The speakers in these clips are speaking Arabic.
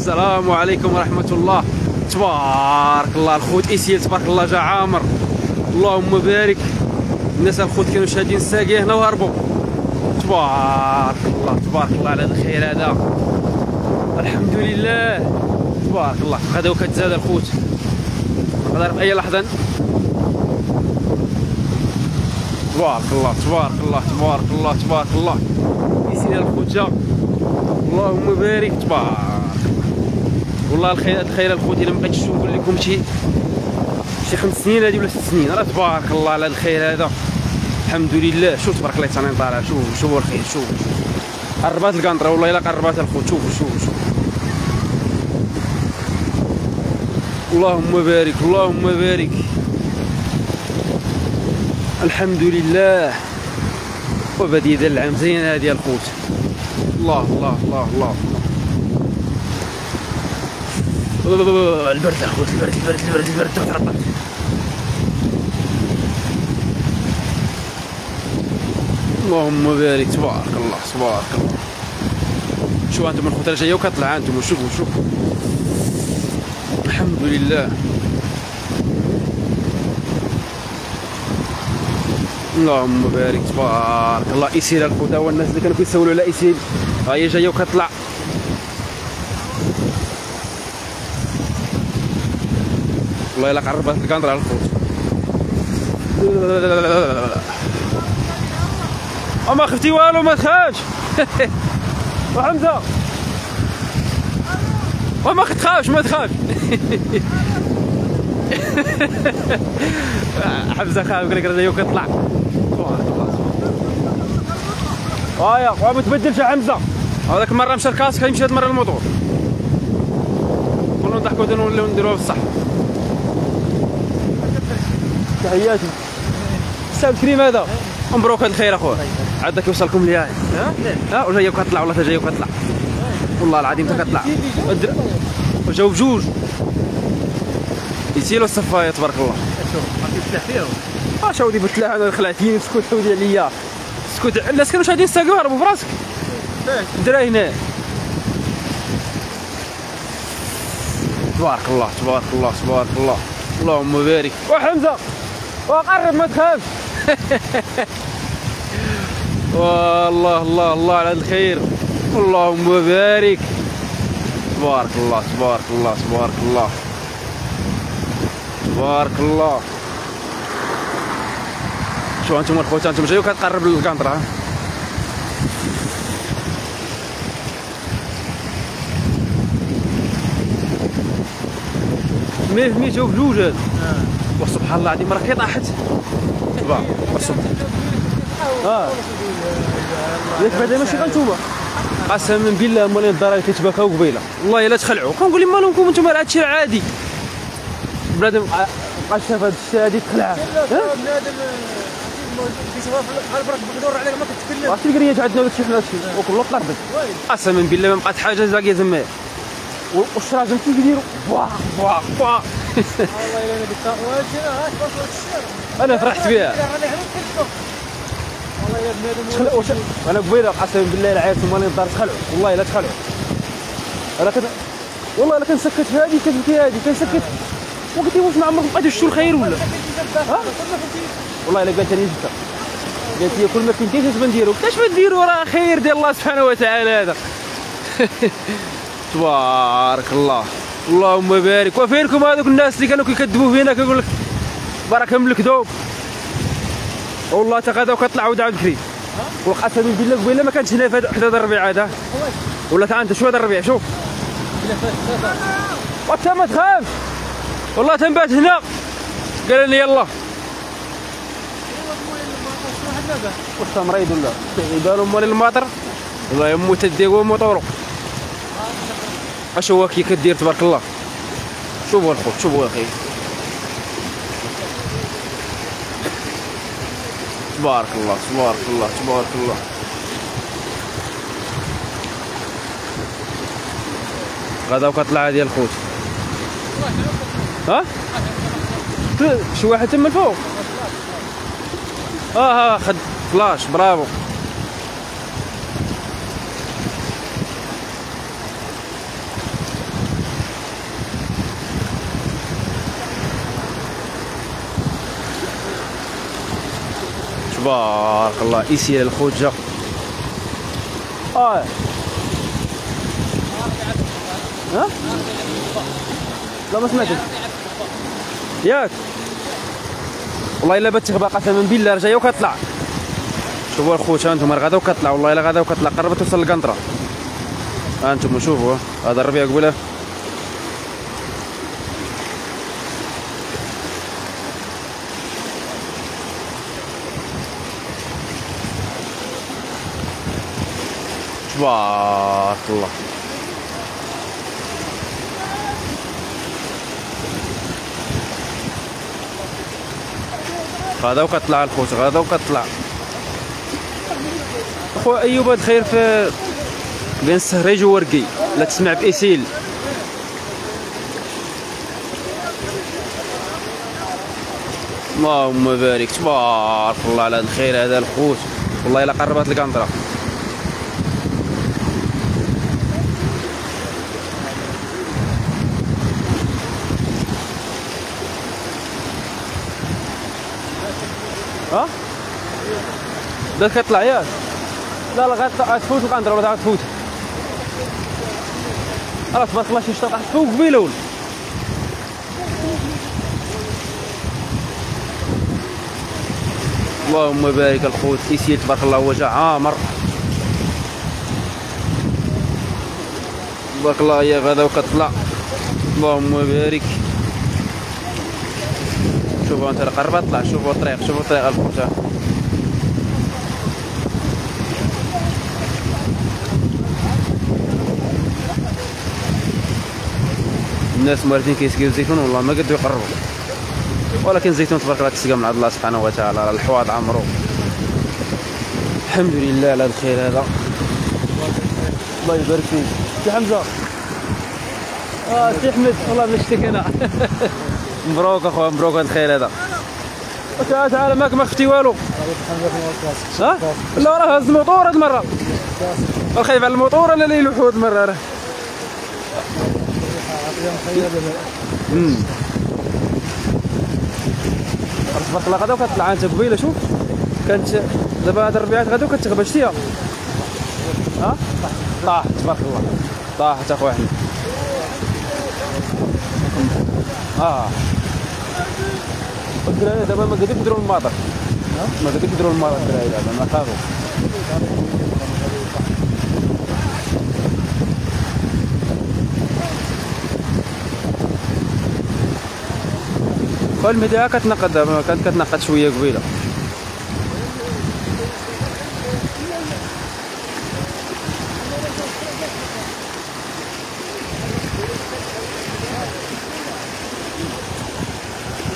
السلام عليكم ورحمة الله. تبارك الله الخوت إيسيل، تبارك الله جا عامر، اللهم بارك. الناس الخوت كانوا شادين الساقيه هنا وهربوا. تبارك الله تبارك الله على هذا الخير هذا، الحمد لله تبارك الله. غدا وكتزاد الخوت، غدا في أي لحظة. تبارك الله تبارك الله تبارك الله تبارك الله. إيسيل الخوت جا، اللهم بارك. تبارك والله الخير الخوت. الا مابقيتش نقول لكم شي 5 سنين هذه ولا 6 سنين، راه تبارك الله على الخير هذا، الحمد لله. شوف تبارك الله ثاني طالع، شوفوا الخير، شوف قربات القنطره والله الا قربات الخوت. شوف اللهم بارك اللهم بارك، الحمد لله. وبدي ذا العام زين هذه الخوت. الله الله الله الله. البرد الخوت، البرد ترطب. اللهم بارك تبارك الله تبارك الله. شوفوا انتم الخوت جايه وكطلع، انتم شوفوا الحمد لله. اللهم بارك تبارك الله. إيسيل الخوت هو الناس اللي كانوا كيسولوا على إيسيل، ها هي جايه وكطلع. والله الا قربت القنطره على الخوت. ما خفتي والو، ما تخافش. وحمزه وما تخافش ما تخافش. حمزه خاف، قال لك راه جاي كطلع. هايا وما تبدلش يا حمزه، هذاك المره مشى الكاسك، يمشي هاد المره الموطور. كلنا نضحكوا نوليو نديروها بصح. تحياتي سام كريم هذا، مبروك هذا الخير اخويا، عاد يوصلكم ليا. ها وجايه كطلع والله، جايه كطلع والله العظيم كطلع. وجاو بجوج يسيلوا الصفايه تبارك الله. شاودي بتلاح انا خلعتيني، سكوت شاودي عليا سكوت. الناس كانوا شادين الساقيه وهربوا في راسك. الدراري هنا تبارك الله تبارك الله تبارك الله. اللهم بارك. وحمزه وقرب ما تخافش. والله الله الله على الخير، اللهم بارك. تبارك الله تبارك الله تبارك الله تبارك الله. شو انتم الخوت، انتم جايو كتقرب للقنطره. مي جاو بجوج هاد. وسبحان الله العظيم راه كي طاحت تبارك ياك بعدا ماشي غنتوما. قسما بالله مالين الدار اللي كيتباكاو قبيله، والله الا تخلعوا. كنقول لهم مالكم انتم، راه هادشي عادي. بنادم بقى شاف هاد الشيء هادي تخلع. بنادم كيشوف البرك بقدور عليك ما كتكلم. واش الكريات عندنا داكشي حنا هادشي وكل طلعت. قسما بالله ما بقات حاجه باقيه تما. والشراجم كيف يديروا بوا بوا بوا. والله الا انا قلت واش انا فرحت بها. والله يا بنادم انا قبيله قسما بالله العيال مالين الدار تخلعوا، والله الا تخلعوا. انا والله الا كنسكت في هذه كتبكي هذه كنسكت، وقلت واش ما عمركم بقيتوا شفتوا الخير ولا؟ والله الا قالت لي انت، قالت لي كل ما كنتيش اش بنديروا؟ قلت اش بنديروا راه خير ديال الله سبحانه وتعالى هذا. تبارك الله اللهم بارك. وفينكم هذوك الناس اللي كانوا كيكذبوا فينا كيقول لك بركه من الكذوب؟ والله تا غدا وكطلعوا دعوا بكري. وقسما بالله قبيله ما كانش هنا في هذا الربيع هذا، ولا تا انت شو هذا الربيع شوف. وانت ما تخافش والله تنبات هنا. قال لي يلا واش مريض ولا يبالو مال الماطر؟ والله يمو تديقو موطورو. اش هو كي كدير تبارك الله. شوفوا الخوت شوفوا اخي تبارك الله تبارك الله تبارك الله. غدا وكطلع هذه الخوت. ها شي واحد تما الفوق. خد فلاش برافو. تبارك الله ايسيل الخوت جا. ها لا ما سمعتش ياك والله الا بات تخبى قسما بالله راه جايه وكتطلع. شوفوا الخوت ها انتم راه غادا وكتطلع والله الا غادا وكتطلع قربت توصل للقنطره. ها انتم شوفوا هذا الربيع قبيله تبارك الله. غادا وكتطلع الخوت غادا وكتطلع. خويا ايوب هاد الخير في بين السهريج وورقي لا تسمع بايسيل. اللهم بارك تبارك الله على هاد الخير هذا الخوت والله الا قربت القنطره. ها بدات كتطلع ياك لا غتفوت القنطره ولا غتفوت راه تبارك الله شي شطه طاحت فوق قبيله ولا. اللهم بارك الخوت ايسيل تبارك الله هو جا عامر تبارك الله. يا غدا وكتطلع اللهم بارك. شوفوا انت قربت تطلع. شوفوا الطريق شوفوا الطريق الخوت. الناس موالفين كيسقيو الزيتون والله ما قدوا يقربوا ولكن الزيتون تبارك الله تسقى من عند الله سبحانه وتعالى. الحواض عمرو الحمد لله على الخير هذا. الله يبارك فيك سي حمزه. سي احمد والله بنشتك انا. مبروك اخويا مبروك هذا الخير هذا. تعال ماك ما خفتي والو. ها لا راه هز الموطور هاد المره. خايف على الموطور ولا اللي يلوحو هاد المره راه. تبارك الله غدا وكتطلع انت قبيله. شوف كانت دابا هاد الربيعات غدا وكتغبى شتيها. ها طاح تبارك الله طاحت اخويا احمد. الدراري دابا ما قادرين يديروا الماطر ما قادرين يديروا الماطر الدراري دابا ما خافوا. الميديا كتنقد دابا كانت كتنقد شويه قبيله.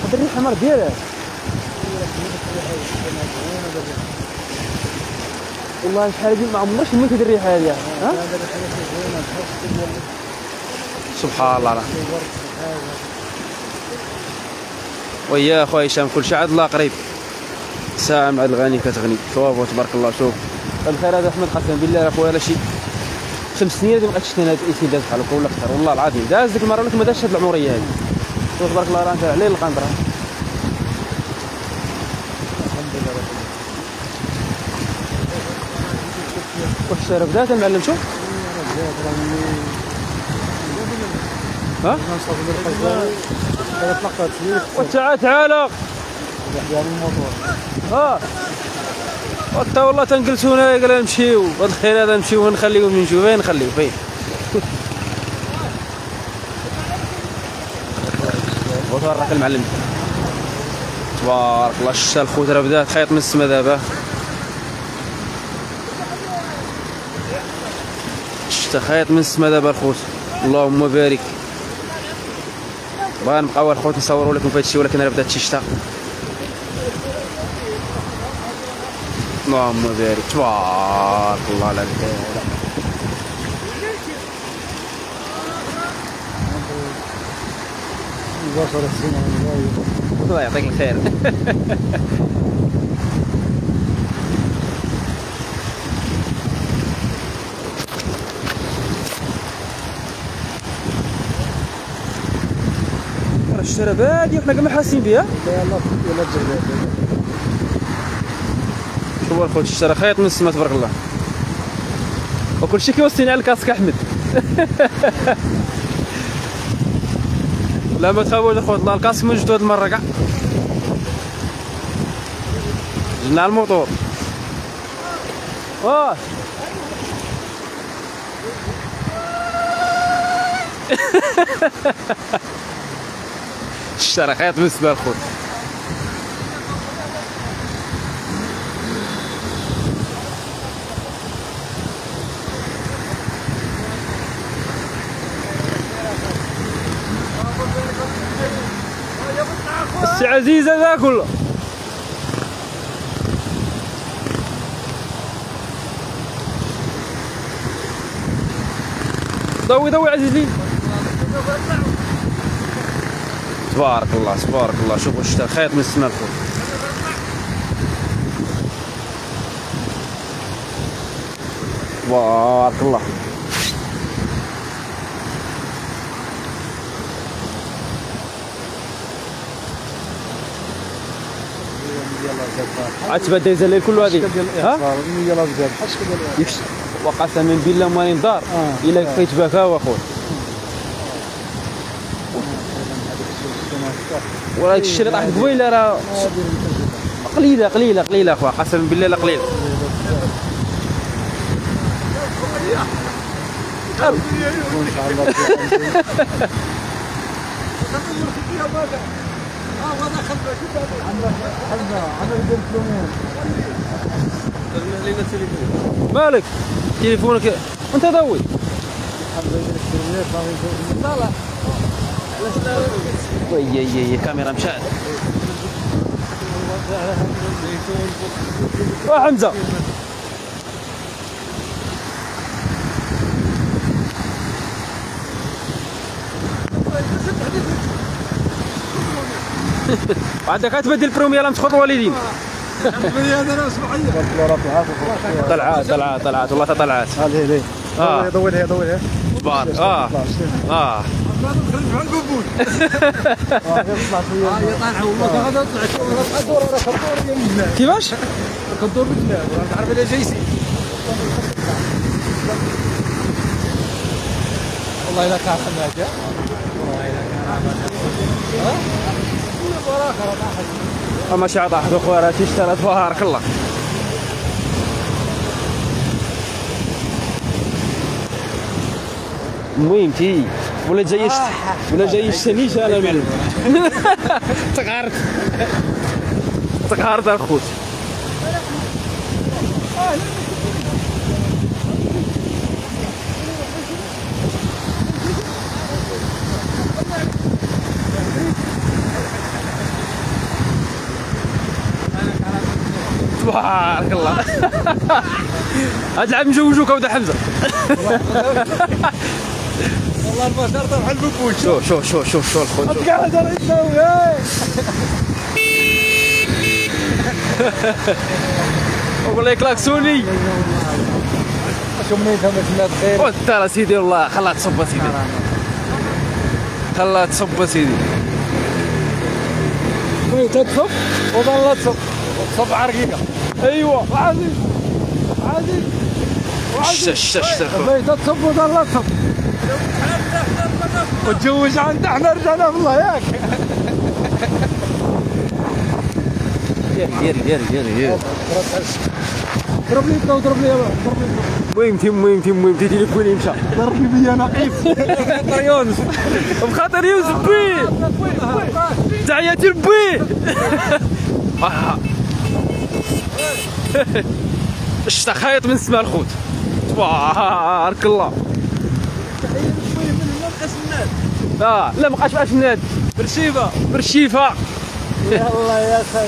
هاد الريحه مر ديالها والله شحال هادي ما عمرها شميت هاد الريحه هادي. ها سبحان الله. ويا خويا هشام كلشي عاد الله قريب. ساعه مع الغني كتغني. شوفوا تبارك الله. شوف الخير هذا احمد قسم بالله راه خويا لا شي 5 سنين هذه ما بقيتش شتي هذا الايسيل داز بحال هكا ولا اكثر والله العظيم. داز ديك المره ولكن ما دازش هاد العمريه هذه. شوف تبارك الله راه انت عليه القنطره. واش الشارع بدات المعلم؟ شوف ها تعال ها حتى والله تنجلسوا هنايا قال نمشيو هذا الخير هذا نمشيو نخليو نمشيو فين نخليو فين. وتورك المعلم تبارك الله. شتا الخوت راه بدات خيط من السما دابا. شتا خيط من السما دابا الخوت اللهم بارك. بغا نبقاو الخوت نصوروا لكم في هادشي ولكن راه بدات الشتا. اللهم بارك تبارك الله على الخير. الله يعطيك الخير. الشراب هادي وحنا كاع ما حاسين بها. شوف الخوت اشترى خيط من السما تبارك الله، وكل شيء كيوصيني على الكاسك احمد. لا ما تخافوش الخوت، الله الكاسك موجود هاد المره كاع، جبنا الموطور. اشترى خيط من السما الخوت. السي عزيز هذا كله. ضوي ضوي عزيزي. تبارك الله تبارك الله، شوفوا اشترى خيط من السما الخوت. تبارك الله. عاد تبدا يزال كل هذه ها وقسما بالله ماني نضار الا كفيت بكاوى اخويا. وهاد الشيء اللي طاحت قبيله راه قليله قليله قليله اخويا، قسما بالله لا قليله. ان شاء الله. مالك تليفونك وانت ضوي. وي كاميرا مشات. حمزه عندك تبدل البروميير لام تخط والدين. طلعات طلعات طلعات والله طلعات. هذه ضوي لها ضوي لها تبارك. كيفاش؟ كدور بجناب تعرف الى جيسي والله الا كان حماده اما شي طاحت اخويا راه تيشترى تبارك الله. المهم تي ولا جاي يشتنيش انا معلم. تقهرت الخوت. تبارك الله. هاد العام مجوجوك ولد حمزه. والله البشر طبعا البوبوش. شوف الخوت. قاعد راه يسوي. والله يكلاكسوني. شميتها باش خير. وانت راه سيدي والله خلاها تصب سيدي. خلاها تصب سيدي. بغيت تصب وظل تصب. تصب عرقيقه. ايوا عزيز بغيت تصب وظل تصب. وتزوج عند احنا رجعنا والله ياك. يا ضرب لي المهم تليفوني مشى. ضربني بيا نقيف. بخاطر يونس بخاطر يونس بيه تحياتي لبيه. شتا خايط من السما الخوت تبارك الله. لا مابقاش بقاش مناد برشيفه. يلا يا خي.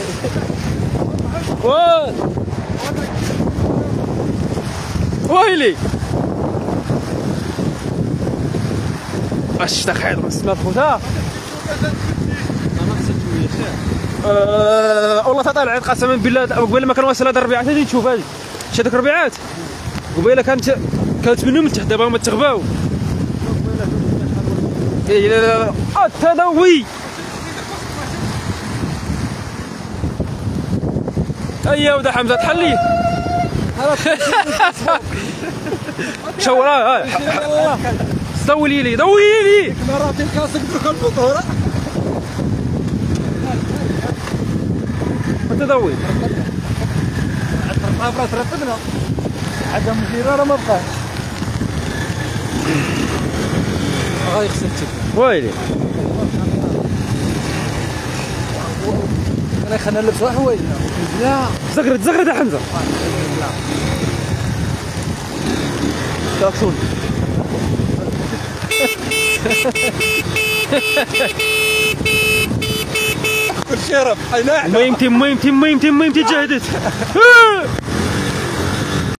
ويلي اش تخيل من السما الخوت. والله طلعت قسما بالله قبيله ما كان واصل هذا الربيعات. اجي تشوف هذه شي هذوك الربيعات قبيله كانت منهم من تحت دابا هما تغباو. لا التدوي هيا ودا حمزه تحلي شاور ضوي لي مرات الكاسك برك الموتور انت ضوي عاد رتبنا عاد مدير راه ما بقاش غادي خصك ويلي انا خلينا نلبسوا حوايجنا لا زغرد يا حمزه تاكسون كل شيء ربح ميمتي جهدت